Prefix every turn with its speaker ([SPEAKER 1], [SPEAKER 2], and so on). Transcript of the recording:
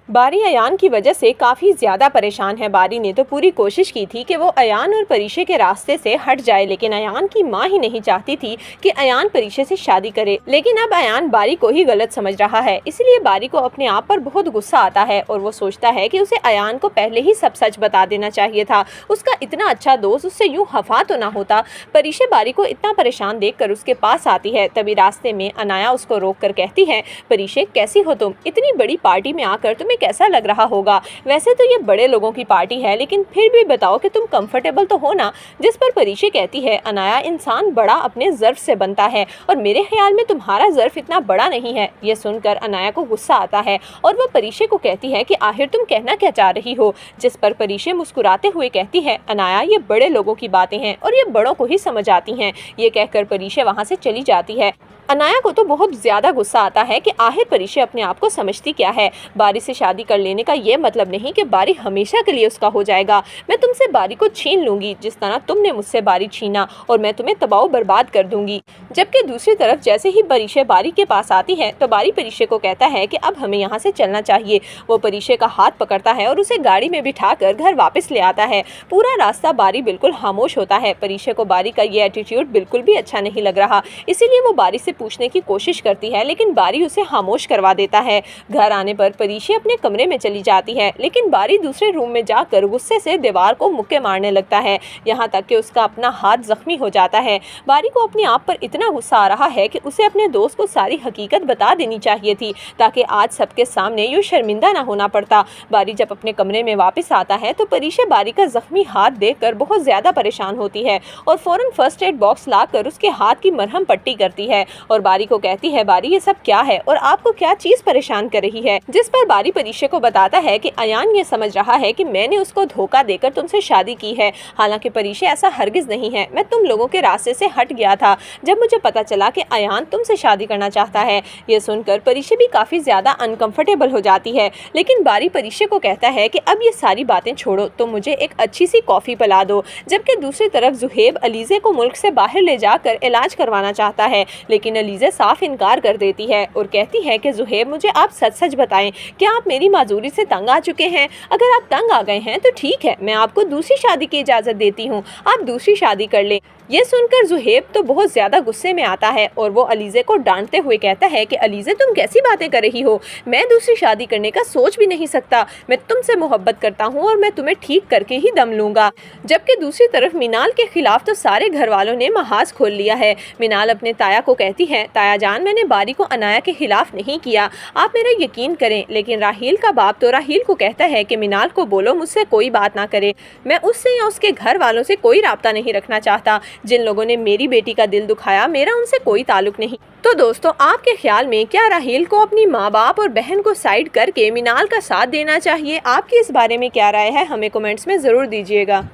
[SPEAKER 1] बारी अयान की वजह से काफ़ी ज़्यादा परेशान है। बारी ने तो पूरी कोशिश की थी कि वो अयान और परीशे के रास्ते से हट जाए, लेकिन अयान की माँ ही नहीं चाहती थी कि अयान परीशे से शादी करे। लेकिन अब अयान बारी को ही गलत समझ रहा है, इसलिए बारी को अपने आप पर बहुत गुस्सा आता है और वो सोचता है कि उसे अयान को पहले ही सब सच बता देना चाहिए था। उसका इतना अच्छा दोस्त उससे यूँ खफा तो ना होता। परीशे बारी को इतना परेशान देखकर उसके पास आती है। तभी रास्ते में अनाया उसको रोक कर कहती है, परीशे कैसी हो तुम? इतनी बड़ी पार्टी में आकर तुम्हें कैसा लग रहा होगा? वैसे तो ये बड़े लोगों की पार्टी है, लेकिन फिर भी बताओ कि तुम कंफर्टेबल तो हो ना? जिस पर परीशे कहती है, अनाया, इंसान बड़ा अपने ज़र्फ से बनता है और मेरे ख्याल में तुम्हारा ज़र्फ इतना बड़ा नहीं है। ये सुनकर अनाया को गुस्सा आता है और वह परीशे को कहती है कि आखिर तुम कहना क्या चाह रही हो? जिस पर परीशे मुस्कुराते हुए कहती है, अनाया, ये बड़े लोगों की बातें हैं और ये बड़ों को ही समझ आती हैं। ये कहकर परीशे वहाँ से चली जाती है। अनाया को तो बहुत ज़्यादा गुस्सा आता है कि आखिर परीशे अपने आप को समझती क्या है। बारी से शादी कर लेने का ये मतलब नहीं कि बारी हमेशा के लिए उसका हो जाएगा। मैं तुमसे बारी को छीन लूंगी जिस तरह तुमने मुझसे बारी छीना, और मैं तुम्हें तबाह बर्बाद कर दूंगी। जबकि दूसरी तरफ जैसे ही परीशे बारी के पास आती है तो बारी परीशे को कहता है कि अब हमें यहाँ से चलना चाहिए। वो परीशे का हाथ पकड़ता है और उसे गाड़ी में बिठाकर घर वापस ले आता है। पूरा रास्ता बारी बिल्कुल खामोश होता है। परीशे को बारी का ये एटीट्यूड बिल्कुल भी अच्छा नहीं लग रहा, इसीलिए वो बारी से पूछने की कोशिश करती है, लेकिन बारी उसे खामोश करवा देता है। घर आने पर परीशे अपने कमरे में चली जाती है, लेकिन बारी दूसरे रूम में जाकर गुस्से से दीवार को मुक्के मारने लगता है, यहाँ तक कि उसका अपना हाथ जख्मी हो जाता है। बारी को अपने आप पर इतना गुस्सा आ रहा है कि उसे अपने दोस्त को सारी हकीकत बता देनी चाहिए थी, ताकि आज सबके सामने यूँ शर्मिंदा ना होना पड़ता। बारी जब अपने कमरे में वापस आता है तो परीशे बारी का जख्मी हाथ देखकर बहुत ज़्यादा परेशान होती है और फ़ौरन फर्स्ट एड बॉक्स लाकर उसके हाथ की मरहम पट्टी करती है और बारी को कहती है, बारी, ये सब क्या है और आपको क्या चीज़ परेशान कर रही है? जिस पर बारी परीशे को बताता है कि अयान ये समझ रहा है कि मैंने उसको धोखा देकर तुमसे शादी की है। हालांकि परीशे, ऐसा हरगिज़ नहीं है। मैं तुम लोगों के रास्ते से हट गया था जब मुझे पता चला कि अयान तुमसे शादी करना चाहता है। ये सुनकर परीशे भी काफ़ी ज़्यादा अनकंफर्टेबल हो जाती है, लेकिन बारी परीशे को कहता है कि अब ये सारी बातें छोड़ो, तो मुझे एक अच्छी सी कॉफ़ी पिला दो। जबकि दूसरी तरफ जुहेब अलीज़े को मुल्क से बाहर ले जाकर इलाज करवाना चाहता है, लेकिन अलीज़े साफ इनकार कर देती है और कहती है कि जुहेब, मुझे आप सच सच बताएं, क्या आप मेरी माजूरी से तंग आ चुके हैं? अगर आप तंग आ गए हैं तो ठीक है, मैं आपको दूसरी शादी की इजाज़त देती हूँ, आप दूसरी शादी कर लें। ये सुनकर जुहेब तो बहुत ज़्यादा गुस्से में आता है और वो अलीज़े को डांटते हुए कहता है कि अलीज़े, तुम कैसी बातें कर रही हो? मैं दूसरी शादी करने का सोच भी नहीं सकता। मैं तुमसे मोहब्बत करता हूँ और मैं तुम्हें ठीक करके ही दम लूँगा। जबकि दूसरी तरफ मीनाल के खिलाफ तो सारे घर वालों ने महाज खोल लिया है। मीनाल अपने ताया को कहती है, ताया जान, मैंने बारी को अनाया के खिलाफ नहीं किया, आप मेरा यकीन करें। लेकिन राहील का बाप तो राहील को कहता है कि मीनाल को बोलो मुझसे कोई बात ना करे। मैं उससे या उसके घर वालों से कोई राब्ता नहीं रखना चाहता। जिन लोगों ने मेरी बेटी का दिल दुखाया, मेरा उनसे कोई ताल्लुक नहीं। तो दोस्तों, आपके ख्याल में क्या राहील को अपनी माँ बाप और बहन को साइड करके मीनाल का साथ देना चाहिए? आपकी इस बारे में क्या राय है? हमें कमेंट्स में ज़रूर दीजिएगा।